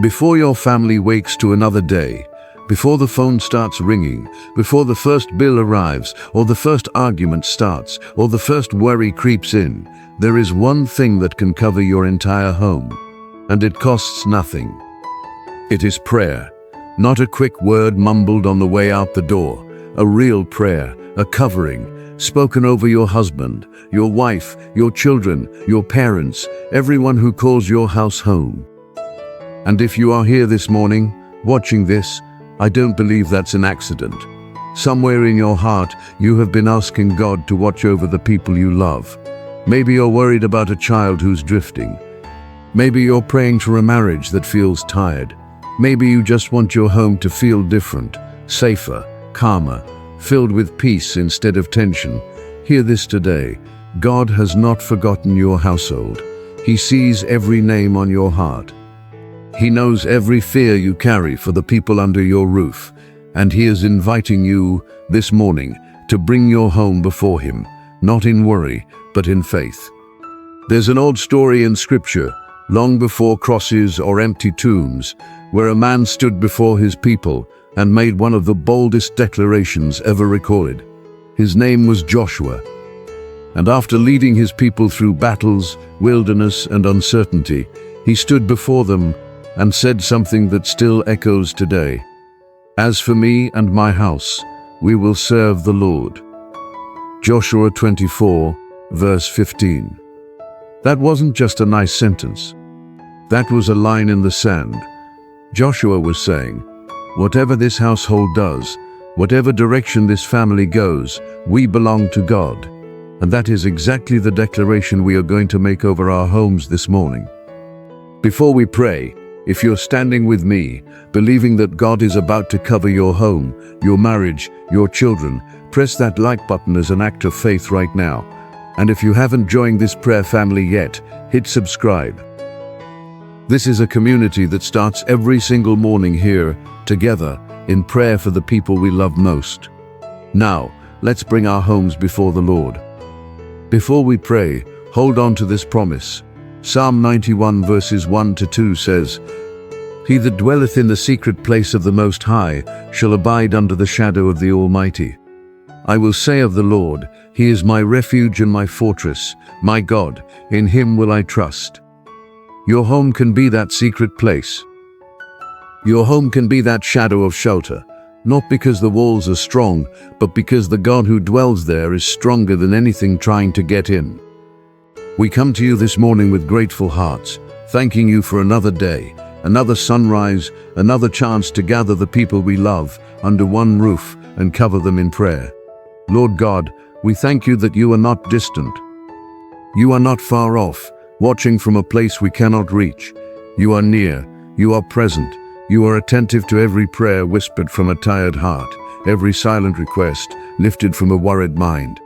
Before your family wakes to another day, before the phone starts ringing, before the first bill arrives, or the first argument starts, or the first worry creeps in, there is one thing that can cover your entire home, and it costs nothing. It is prayer, not a quick word mumbled on the way out the door, a real prayer, a covering, spoken over your husband, your wife, your children, your parents, everyone who calls your house home. And if you are here this morning, watching this, I don't believe that's an accident. Somewhere in your heart, you have been asking God to watch over the people you love. Maybe you're worried about a child who's drifting. Maybe you're praying for a marriage that feels tired. Maybe you just want your home to feel different, safer, calmer, filled with peace instead of tension. Hear this today. God has not forgotten your household. He sees every name on your heart. He knows every fear you carry for the people under your roof, and He is inviting you this morning to bring your home before Him, not in worry, but in faith. There's an old story in Scripture, long before crosses or empty tombs, where a man stood before his people and made one of the boldest declarations ever recorded. His name was Joshua. And after leading his people through battles, wilderness, and uncertainty, he stood before them and said something that still echoes today. As for me and my house, we will serve the Lord. Joshua 24, verse 15. That wasn't just a nice sentence. That was a line in the sand. Joshua was saying, whatever this household does, whatever direction this family goes, we belong to God. And that is exactly the declaration we are going to make over our homes this morning. Before we pray, if you're standing with me, believing that God is about to cover your home, your marriage, your children, press that like button as an act of faith right now. And if you haven't joined this prayer family yet, hit subscribe. This is a community that starts every single morning here, together, in prayer for the people we love most. Now, let's bring our homes before the Lord. Before we pray, hold on to this promise. Psalm 91 verses 1-2 says, He that dwelleth in the secret place of the Most High shall abide under the shadow of the Almighty. I will say of the Lord, He is my refuge and my fortress, my God, in Him will I trust. Your home can be that secret place. Your home can be that shadow of shelter, not because the walls are strong, but because the God who dwells there is stronger than anything trying to get in. We come to you this morning with grateful hearts, thanking you for another day, another sunrise, another chance to gather the people we love under one roof and cover them in prayer. Lord God, we thank you that you are not distant. You are not far off, watching from a place we cannot reach. You are near, you are present, you are attentive to every prayer whispered from a tired heart, every silent request lifted from a worried mind.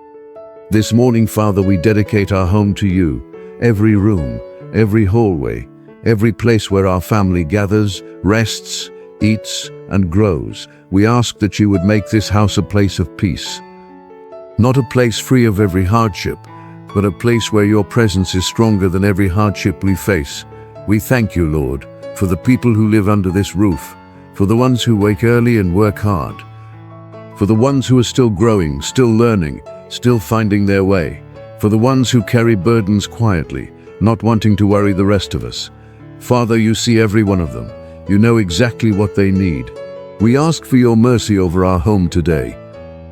This morning, Father, we dedicate our home to you, every room, every hallway, every place where our family gathers, rests, eats, and grows. We ask that you would make this house a place of peace. Not a place free of every hardship, but a place where your presence is stronger than every hardship we face. We thank you, Lord, for the people who live under this roof, for the ones who wake early and work hard, for the ones who are still growing, still learning, still finding their way, for the ones who carry burdens quietly, not wanting to worry the rest of us. Father, you see every one of them. You know exactly what they need. We ask for your mercy over our home today.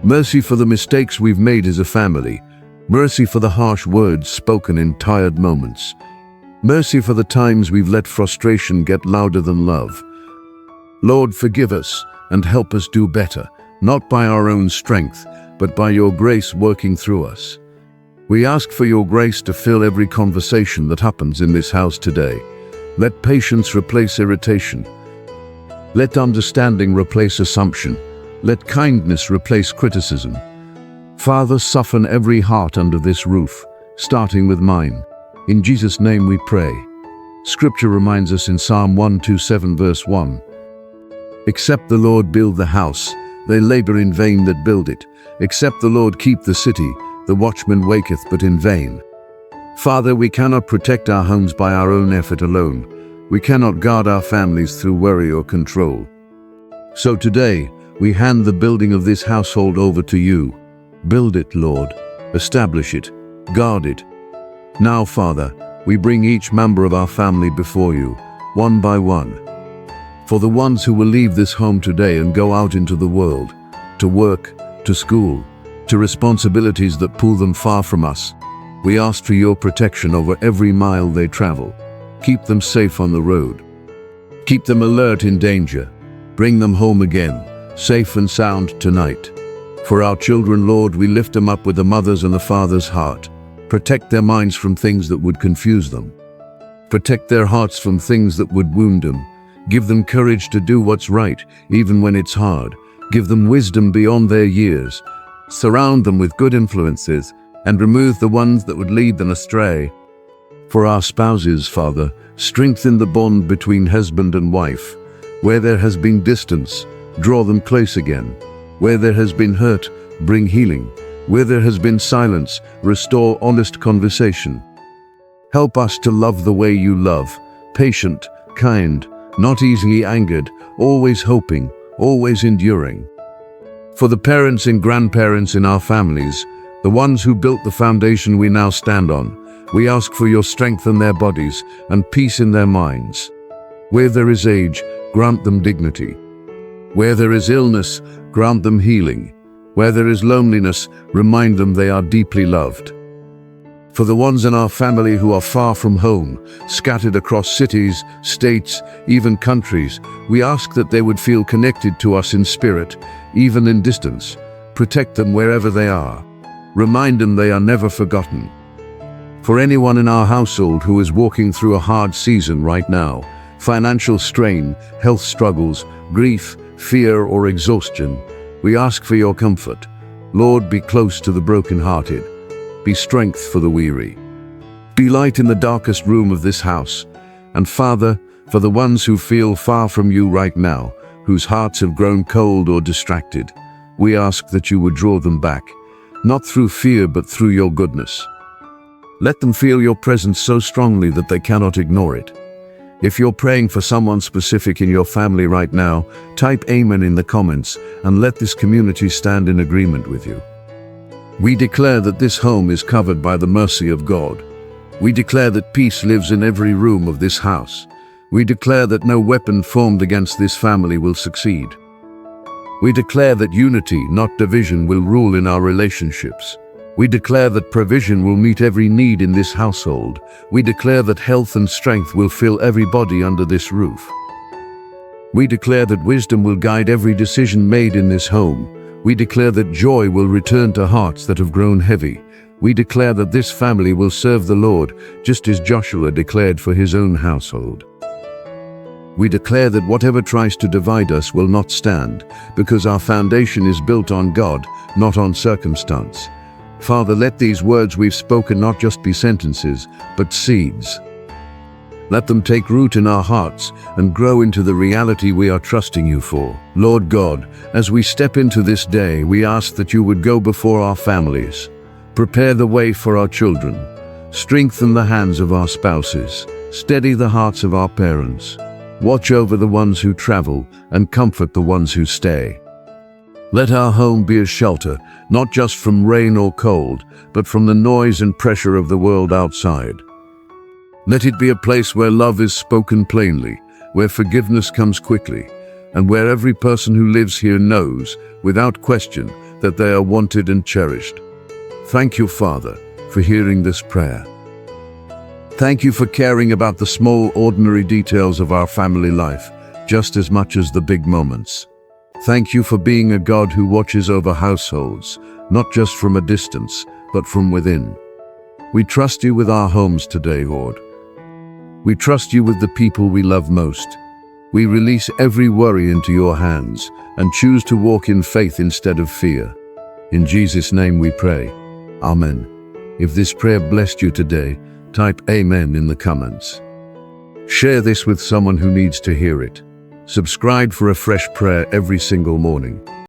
Mercy for the mistakes we've made as a family. Mercy for the harsh words spoken in tired moments. Mercy for the times we've let frustration get louder than love. Lord, forgive us and help us do better, not by our own strength, but by your grace working through us. We ask for your grace to fill every conversation that happens in this house today. Let patience replace irritation. Let understanding replace assumption. Let kindness replace criticism. Father, soften every heart under this roof, starting with mine. In Jesus' name we pray. Scripture reminds us in Psalm 127 verse 1. Except the Lord build the house, they labor in vain that build it. Except the Lord keep the city, the watchman waketh but in vain. Father, we cannot protect our homes by our own effort alone. We cannot guard our families through worry or control. So today, we hand the building of this household over to you. Build it, Lord. Establish it. Guard it. Now, Father, we bring each member of our family before you, one by one. For the ones who will leave this home today and go out into the world, to work, to school, to responsibilities that pull them far from us, we ask for your protection over every mile they travel. Keep them safe on the road. Keep them alert in danger. Bring them home again, safe and sound tonight. For our children, Lord, we lift them up with the mother's and the father's heart. Protect their minds from things that would confuse them. Protect their hearts from things that would wound them. Give them courage to do what's right, even when it's hard. Give them wisdom beyond their years. Surround them with good influences and remove the ones that would lead them astray. For our spouses, Father, strengthen the bond between husband and wife. Where there has been distance, draw them close again. Where there has been hurt, bring healing. Where there has been silence, restore honest conversation. Help us to love the way you love, patient, kind, not easily angered, always hoping, always enduring. For the parents and grandparents in our families, the ones who built the foundation we now stand on, we ask for your strength in their bodies and peace in their minds. Where there is age, grant them dignity. Where there is illness, grant them healing. Where there is loneliness, remind them they are deeply loved. For the ones in our family who are far from home, scattered across cities, states, even countries, we ask that they would feel connected to us in spirit, even in distance. Protect them wherever they are. Remind them they are never forgotten. For anyone in our household who is walking through a hard season right now, financial strain, health struggles, grief, fear, or exhaustion, we ask for your comfort. Lord, be close to the brokenhearted. Be strength for the weary. Be light in the darkest room of this house. And Father, for the ones who feel far from you right now, whose hearts have grown cold or distracted, we ask that you would draw them back, not through fear but through your goodness. Let them feel your presence so strongly that they cannot ignore it. If you're praying for someone specific in your family right now, type Amen in the comments and let this community stand in agreement with you. We declare that this home is covered by the mercy of God. We declare that peace lives in every room of this house. We declare that no weapon formed against this family will succeed. We declare that unity, not division, will rule in our relationships. We declare that provision will meet every need in this household. We declare that health and strength will fill everybody under this roof. We declare that wisdom will guide every decision made in this home. We declare that joy will return to hearts that have grown heavy. We declare that this family will serve the Lord, just as Joshua declared for his own household. We declare that whatever tries to divide us will not stand, because our foundation is built on God, not on circumstance. Father, let these words we've spoken not just be sentences, but seeds. Let them take root in our hearts and grow into the reality we are trusting you for. Lord God, as we step into this day, we ask that you would go before our families. Prepare the way for our children. Strengthen the hands of our spouses. Steady the hearts of our parents. Watch over the ones who travel and comfort the ones who stay. Let our home be a shelter, not just from rain or cold, but from the noise and pressure of the world outside. Let it be a place where love is spoken plainly, where forgiveness comes quickly, and where every person who lives here knows, without question, that they are wanted and cherished. Thank you, Father, for hearing this prayer. Thank you for caring about the small, ordinary details of our family life, just as much as the big moments. Thank you for being a God who watches over households, not just from a distance, but from within. We trust you with our homes today, Lord. We trust you with the people we love most. We release every worry into your hands and choose to walk in faith instead of fear. In Jesus' name we pray. Amen. If this prayer blessed you today, type Amen in the comments. Share this with someone who needs to hear it. Subscribe for a fresh prayer every single morning.